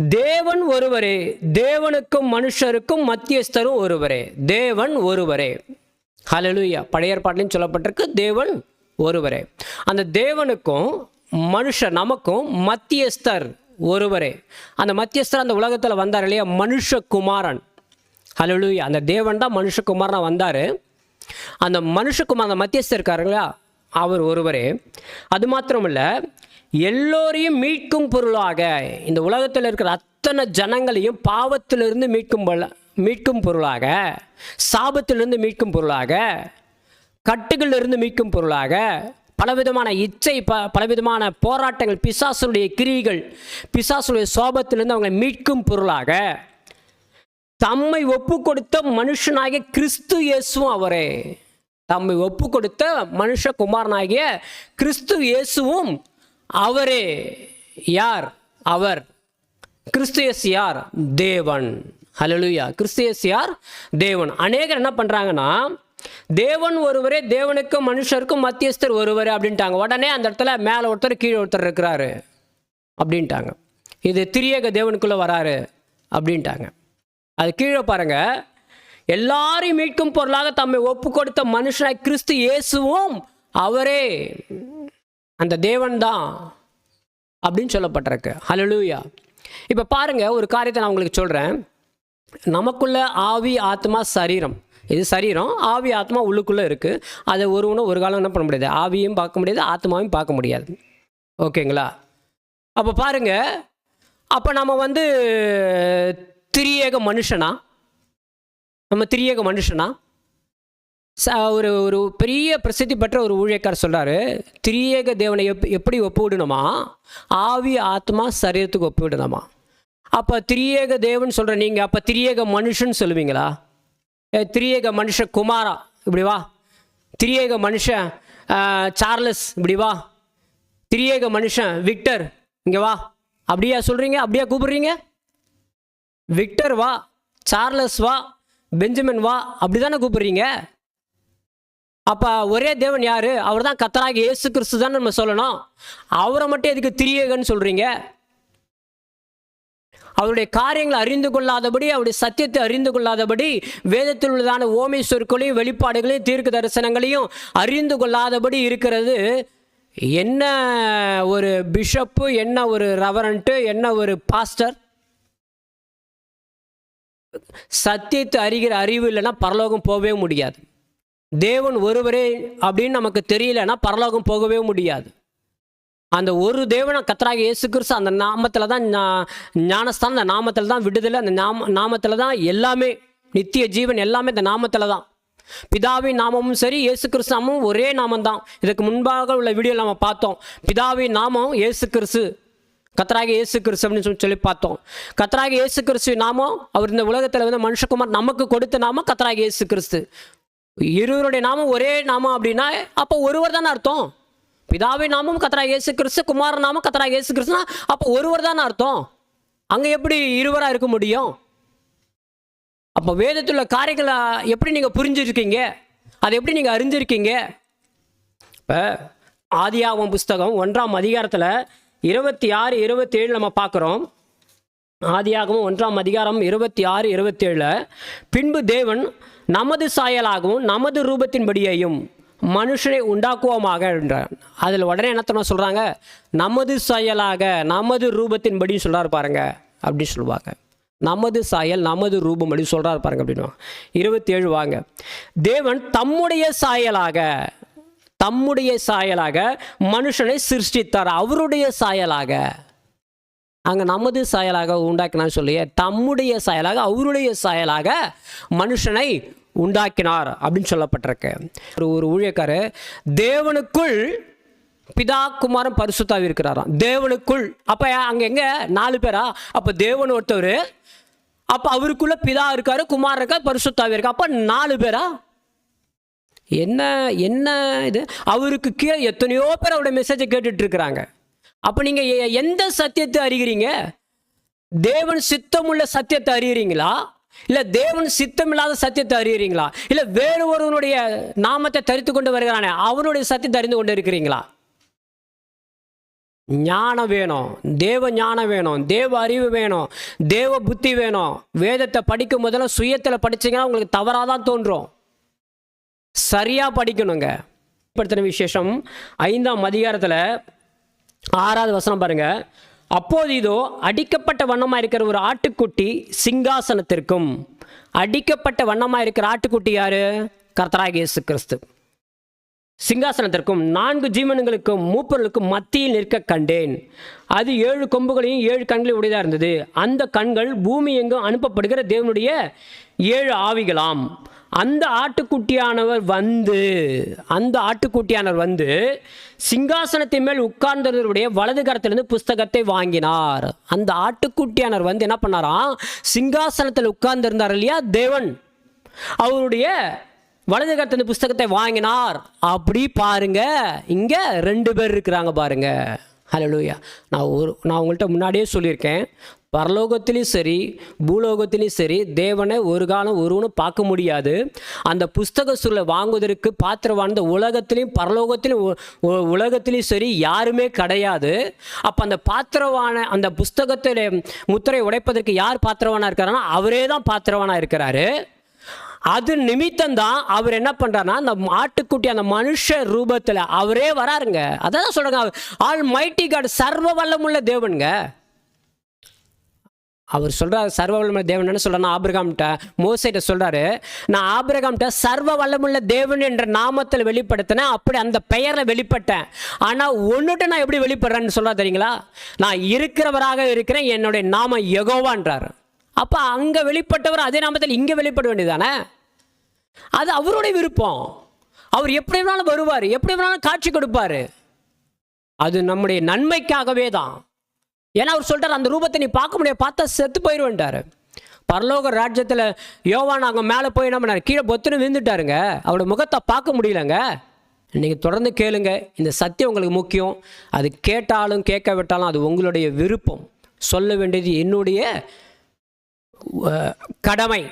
தேவன் ஒருவரே, தேவனுக்கும் மனுஷருக்கும் மத்தியஸ்தரும் ஒருவரே. தேவன் ஒருவரே. ஹல்லேலூயா. பழைய ஏற்பாட்டிலும் சொல்லப்பட்டிருக்கு தேவன் ஒருவரே. அந்த தேவனுக்கும் மனுஷர் நமக்கும் மத்தியஸ்தர் ஒருவரே. அந்த மத்தியஸ்தர் அந்த உலகத்தில் வந்தார் இல்லையா, மனுஷகுமாரன். ஹல்லேலூயா. அந்த தேவன் தான் மனுஷகுமாரனாக வந்தார். அந்த மனுஷகுமார் அந்த மத்தியஸ்தர் இருக்காருங்களா, அவர் ஒருவரே. அது மாத்திரமில்லை, எல்லோரையும் மீட்கும் பொருளாக, இந்த உலகத்தில் இருக்கிற அத்தனை ஜனங்களையும் பாவத்திலிருந்து மீட்கும் பொருளாக, சாபத்திலிருந்து மீட்கும் பொருளாக, கட்டுகளிலிருந்து மீட்கும் பொருளாக, பலவிதமான இச்சை, பலவிதமான போராட்டங்கள், பிசாசுடைய கிரியைகள், பிசாசுடைய சோபத்திலிருந்து அவங்களை மீட்கும் பொருளாக தம்மை ஒப்பு கொடுத்த மனுஷனாகிய கிறிஸ்து இயேசுவும் அவரே. தம்மை ஒப்பு கொடுத்த மனுஷகுமாரனாகிய கிறிஸ்து இயேசுவும் அவரே. யார் அவர்? கிறிஸ்து இயேசு யார்? தேவன். ஹல்லேலூயா. கிறிஸ்து இயேசு யார்? தேவன். அநேகர் என்ன பண்ணுறாங்கன்னா, தேவன் ஒருவரே, தேவனுக்கும் மனுஷருக்கும் மத்தியஸ்தர் ஒருவரே அப்படின்ட்டாங்க. உடனே அந்த இடத்துல மேலே ஒருத்தர் கீழே ஒருத்தர் இருக்கிறாரு அப்படின்ட்டாங்க. இது திரியேக தேவனுக்குள்ளே வராரு அப்படின்ட்டாங்க. அது கீழே பாருங்க, எல்லாரையும் மீட்கும் பொருளாக தம்மை ஒப்பு கொடுத்த மனுஷனாய் கிறிஸ்து இயேசுவும் அவரே. அந்த தேவன் தான் அப்படின்னு சொல்லப்பட்டிருக்கு. ஹல்லேலூயா. இப்போ பாருங்க, ஒரு காரியத்தை நான் உங்களுக்கு சொல்கிறேன். நமக்குள்ள ஆவி, ஆத்மா, சரீரம். இது சரீரம், ஆவி ஆத்மா உள்ளுக்குள்ளே இருக்குது. அதை ஒரு காலம் என்ன பண்ண முடியாது, ஆவியும் பார்க்க முடியாது, ஆத்மாவையும் பார்க்க முடியாது. ஓகேங்களா? அப்போ பாருங்க, அப்போ நம்ம திரியேக மனுஷனா? நம்ம திரியேக மனுஷனா? ஒரு பெரிய பிரசித்தி பெற்ற ஒரு ஊழியக்காரர் சொல்கிறாரு, திரியேக தேவனை எப்படி ஒப்புவிடணுமா? ஆவி ஆத்மா சரீரத்துக்கு ஒப்புவிடணுமா? அப்போ திரியேக தேவன் சொல்கிற நீங்கள் அப்போ திரியேக மனுஷன் சொல்லுவீங்களா? திரியேக மனுஷ குமாரா இப்படி வா, திரியேக மனுஷன் சார்லஸ் இப்படி வா, திரியேக மனுஷன் விக்டர் இங்கே வா, அப்படியா சொல்கிறீங்க? அப்படியா கூப்பிடுறீங்க? விக்டர் வா, சார்லஸ் வா, பெஞ்சமின் வா, அப்படி தானே கூப்பிடுறீங்க? அப்போ ஒரே தேவன் யார்? அவர் தான் கர்த்தராகிய இயேசு கிறிஸ்து தான் நம்ம சொல்லணும். அவரை மட்டும் எதுக்கு திரியேகன்னு சொல்கிறீங்க? அவருடைய காரியங்களை அறிந்து கொள்ளாதபடி, அவருடைய சத்தியத்தை அறிந்து கொள்ளாதபடி, வேதத்தில் உள்ளதான ஓமை சொற்களையும் வெளிப்பாடுகளையும் தீர்க்க தரிசனங்களையும் அறிந்து கொள்ளாதபடி இருக்கிறது என்ன ஒரு பிஷப்பு, என்ன ஒரு ரெவரண்ட்டு, என்ன ஒரு பாஸ்டர்? சத்தியத்தை அறிகிற அறிவு இல்லைன்னா பரலோகம் போகவே முடியாது. தேவன் ஒருவரே அப்படின்னு நமக்கு தெரியலன்னா பரலோகம் போகவே முடியாது. அந்த ஒரு தேவனை கர்த்தராகிய இயேசு கிறிஸ்து, அந்த நாமத்தில் தான் ஞானஸ்தானம், அந்த நாமத்தில் தான் விடுதலை, அந்த நாமத்தில் தான் எல்லாமே, நித்திய ஜீவன் எல்லாமே இந்த நாமத்தில் தான். பிதாவின் நாமமும் சரி, இயேசு கிறிஸ்து நாமமும் ஒரே நாமம் தான். இதுக்கு முன்பாக உள்ள வீடியோவில் நம்ம பார்த்தோம். பிதாவின் நாமம் இயேசு கிறிஸ்து, கர்த்தராகிய இயேசு கிறிஸ்து அப்படின்னு சொல்லி பார்த்தோம். கர்த்தராகிய இயேசு கிறிஸ்து நாமம், அவர் இந்த உலகத்தில் மனுஷகுமார் நமக்கு கொடுத்த நாமம் கர்த்தராகிய இயேசு கிறிஸ்து. இருவருடைய நாமம் ஒரே நாமம் அப்படின்னா அப்போ ஒருவர் தானே அர்த்தம். பிதாவின் நாமம் கர்த்தராகிய இயேசு கிறிஸ்து, குமாரன் நாமம் கர்த்தராகிய இயேசு கிறிஸ்துனா அப்போ ஒருவர் தானே அர்த்தம். அங்கே எப்படி இருவராக இருக்க முடியும்? அப்போ வேதத்தில் உள்ள காரியங்களை எப்படி நீங்கள் புரிஞ்சிருக்கீங்க? அதை எப்படி நீங்கள் அறிஞ்சிருக்கீங்க? இப்போ ஆதியாகமம் புஸ்தகம் 1ஆம் அதிகாரத்தில் 26, 27 நம்ம பார்க்குறோம். ஆதியாகமம் 1ஆம் அதிகாரம் 26, 27 பின்பு தேவன் நமது சாயலாகவும் நமது ரூபத்தின்படியையும் மனுஷனை உண்டாக்குவோமாக என்றார். அதில் உடனே என்ன சொல்கிறாங்க? நமது சாயலாக நமது ரூபத்தின்படி சொல்கிறார் பாருங்க அப்படின்னு சொல்லுவாங்க. நமது சாயல் நமது ரூபம் அப்படி சொல்கிறார் பாருங்க அப்படின்னு. 27 வாங்க. தேவன் தம்முடைய சாயலாக மனுஷனை சிருஷ்டித்தார். அவருடைய சாயலாக, அங்கே நமது சாயலாக உண்டாக்கினான்னு சொல்லியே, தம்முடைய சாயலாக அவருடைய சாயலாக மனுஷனை உண்டாக்கினார் அப்படின்னு சொல்லப்பட்டிருக்கு. ஒரு ஊழியக்காரர் தேவனுக்குள் பிதா குமாரன் பரிசுத்தாவி இருக்கிறாராம். தேவனுக்குள் அப்போ அங்கே எங்கே 4 பேரா? அப்போ தேவன் ஒருத்தவர், அப்போ அவருக்குள்ள பிதா இருக்காரு, குமாரன் இருக்கார், பரிசுத்தாவி இருக்கா. அப்போ 4 பேரா? என்ன என்ன இது? அவருக்கு கீழே எத்தனையோ பேர் அவருடைய மெசேஜை கேட்டுட்டு இருக்கிறாங்க. அப்போ நீங்கள் எந்த சத்தியத்தை அறிகிறீங்க? தேவன் சித்தமுள்ள சத்தியத்தை அறிகிறீங்களா, இல்லை தேவன் சித்தமில்லாத சத்தியத்தை அறிகிறீங்களா, இல்லை வேறு ஒருவனுடைய நாமத்தை தரித்து கொண்டு வருகிறானே அவனுடைய சத்தியத்தை அறிந்து கொண்டு இருக்கிறீங்களா? ஞானம் வேணும், தேவ ஞானம் வேணும், தேவ அறிவு வேணும், தேவ புத்தி வேணும். வேதத்தை படிக்கும் போதெல்லாம் சுயத்தில் படிச்சிங்கன்னா உங்களுக்கு தவறாக தான் தோன்றும். சரியாக படிக்கணுங்க. படுத்தின விசேஷம் 5ஆம் அதிகாரத்தில் 6வது வசனம் பாருங்க. அப்போது இதோ அடிக்கப்பட்ட வண்ணமாக இருக்கிற ஒரு ஆட்டுக்குட்டி சிங்காசனத்திற்கும். அடிக்கப்பட்ட வண்ணமாக இருக்கிற ஆட்டுக்குட்டி யாரு? கர்த்தராகிய இயேசு கிறிஸ்து. சிங்காசனத்திற்கும் 4 ஜீவன்களுக்கும் மூப்பர்களுக்கும் மத்தியில் நிற்க கண்டேன். அது 7 கொம்புகளையும் 7 கண்களையும் உடையதாக இருந்தது. அந்த கண்கள் பூமி எங்கும் அனுப்பப்படுகிற தேவனுடைய 7 ஆவிகளாம். அந்த ஆட்டுக்குட்டியானவர் வந்து சிங்காசனத்தின் மேல் உட்கார்ந்தவருடைய வலது கரத்திலிருந்து புஸ்தகத்தை வாங்கினார். அந்த ஆட்டுக்குட்டியானவர் வந்து என்ன பண்ணாராம்? சிங்காசனத்தில் உட்கார்ந்திருந்தார் இல்லையா தேவன், அவருடைய வலது கரத்திலிருந்து புஸ்தகத்தை வாங்கினார். அப்படி பாருங்க, இங்க 2 பேர் இருக்கிறாங்க பாருங்க. ஹல்லேலூயா. நான் உங்கள்கிட்ட முன்னாடியே சொல்லியிருக்கேன், பரலோகத்திலையும் சரி பூலோகத்திலையும் சரி தேவனை ஒரு காலம் ஒருவனும் பார்க்க முடியாது. அந்த புஸ்தக சுருளை வாங்குவதற்கு பாத்திரவான உலகத்திலையும் பரலோகத்திலையும் உலகத்திலையும் சரி யாருமே கிடையாது. அப்போ அந்த பாத்திரவான அந்த புஸ்தகத்தில் முத்திரை உடைப்பதற்கு யார் பாத்திரவானா இருக்கிறான்னா அவரே தான் பாத்திரவானா இருக்கிறாரு. அது நிமித்தம்தான் அவர் என்ன பண்ணுறாருன்னா அந்த ஆட்டுக்குட்டி அந்த மனுஷ ரூபத்தில் அவரே வராருங்க. அதான் சொல்கிறாங்க, ஆல் மைட்டி காட், சர்வ வல்லமுள்ள தேவனுங்க. அவர் சொல்கிறார் சர்வ வல்லமுள்ள தேவன். என்ன சொல்கிறாருன்னா ஆபிரகாம்கிட்ட மோசேட்ட சொல்கிறாரு, நான் ஆபிரகாம்கிட்ட சர்வ வல்லமுள்ள தேவன் என்ற நாமத்தில் வெளிப்படுத்தினேன், அப்படி அந்த பெயரில் வெளிப்பட்டேன். ஆனால் ஒன்றுட்டு நான் எப்படி வெளிப்படுறேன்னு சொல்கிறா தெரியுங்களா? நான் இருக்கிறவராக இருக்கிறேன், என்னுடைய நாமம் யெகோவான்றார். அப்போ அங்கே வெளிப்பட்டவர் அதே நாமத்தில் இங்கே வெளிப்பட வேண்டியதானே? அது அவருடைய விருப்பம். அவர் எப்படி வேணாலும் வருவார், எப்படி வேணாலும் காட்சி கொடுப்பார். அது நம்முடைய நன்மைக்காகவே தான். ஏன்னா அவர் சொல்கிறார், அந்த ரூபத்தை நீ பார்க்க முடியாது, பார்த்தா செத்து போயிடுவேன்ட்டார். பரலோக ராஜ்யத்தில் யோவான் அங்கே மேலே போய் என்ன பண்ணார்? கீழே பொத்துன்னு விழுந்துட்டாருங்க. அவரோட முகத்தை பார்க்க முடியலங்க. நீங்கள் தொடர்ந்து கேளுங்க, இந்த சத்தியம் உங்களுக்கு முக்கியம். அது கேட்டாலும் கேட்க விட்டாலும் அது உங்களுடைய விருப்பம். சொல்ல வேண்டியது என்னுடைய கடமை,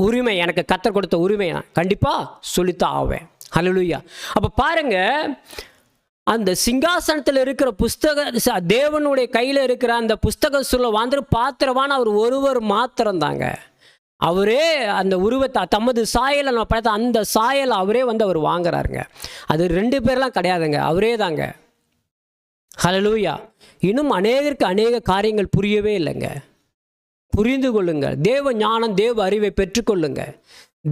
உரிமை. எனக்கு கர்த்தர் கொடுத்த உரிமை நான் கண்டிப்பாக சொல்லித்தான் ஆவேன். ஹல்லேலூயா. அப்போ பாருங்க, அந்த சிங்காசனத்தில் இருக்கிற தேவனுடைய கையில் இருக்கிற அந்த புஸ்தக சொல்ல வந்து பாத்திரவான அவர் ஒருவர் மாத்திரம்தாங்க. அவரே அந்த உருவத்தை தமது சாயலை நம்ம பார்த்த அந்த சாயலை அவரே வந்து அவர் வாங்குறாருங்க. அது 2 பேர்லாம் கிடையாதுங்க, அவரே தாங்க. ஹல்லேலூயா. இன்னும் அநேகருக்கு அநேக காரியங்கள் புரியவே இல்லைங்க. புரிந்து கொள்ளுங்கள். தேவ ஞானம், தேவ அறிவை பெற்றுக்கொள்ளுங்க.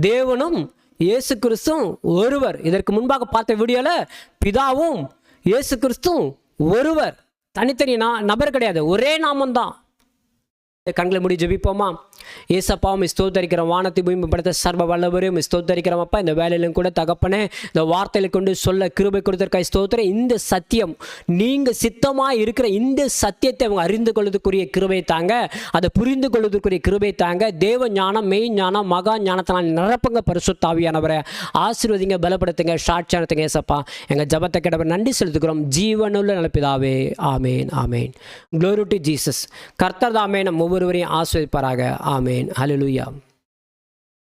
தேவனும் இயேசு கிறிஸ்துவும் ஒருவர். இதற்கு முன்பாக பார்த்த வீடியோவில் பிதாவும் இயேசு கிறிஸ்துவும் ஒருவர், தனித்தனி நபர் கிடையாது, ஒரே நாமம்தான். கண்களை மூடி ஜெபிப்போமா? ஏசப்பாவும் ஸ்தோத்தரிக்கிறோம், வானத்தை பூமி படைத்த சர்வ வல்லவரையும் ஸ்தோத்தரிக்கிறோம். அப்பா, இந்த வேலையிலும் கூட தகப்பனே இந்த வார்த்தைகளை கொண்டு சொல்ல கிருபை கொடுத்திருக்காய் ஸ்தோத்திரம். இந்த சத்தியம் நீங்கள் சித்தமாக இருக்கிற இந்த சத்தியத்தை அவங்க அறிந்து கொள்வதற்குரிய கிருபை தாங்க, அதை புரிந்து கொள்வதற்குரிய கிருபை தாங்க. தேவ ஞானம், மெய் ஞானம், மகா ஞானத்தினால் நிரப்புங்க. பரிசுத்த ஆவியானவரை ஆசீர்வதிங்க, பலப்படுத்துங்க, சாட்சியானத்துங்க. ஏசப்பா, எங்கள் ஜபத்தை கேட்டவர் நன்றி செலுத்துக்கிறோம். ஜீவனுள்ள நல்லபிதாவே, ஆமேன், ஆமேன். Glory to Jesus. கர்த்தர் தாமே நம் ஒவ்வொருவரையும் ஆசீர்வதிப்பாராக. ஆமேன். ஹல்லேலூயா.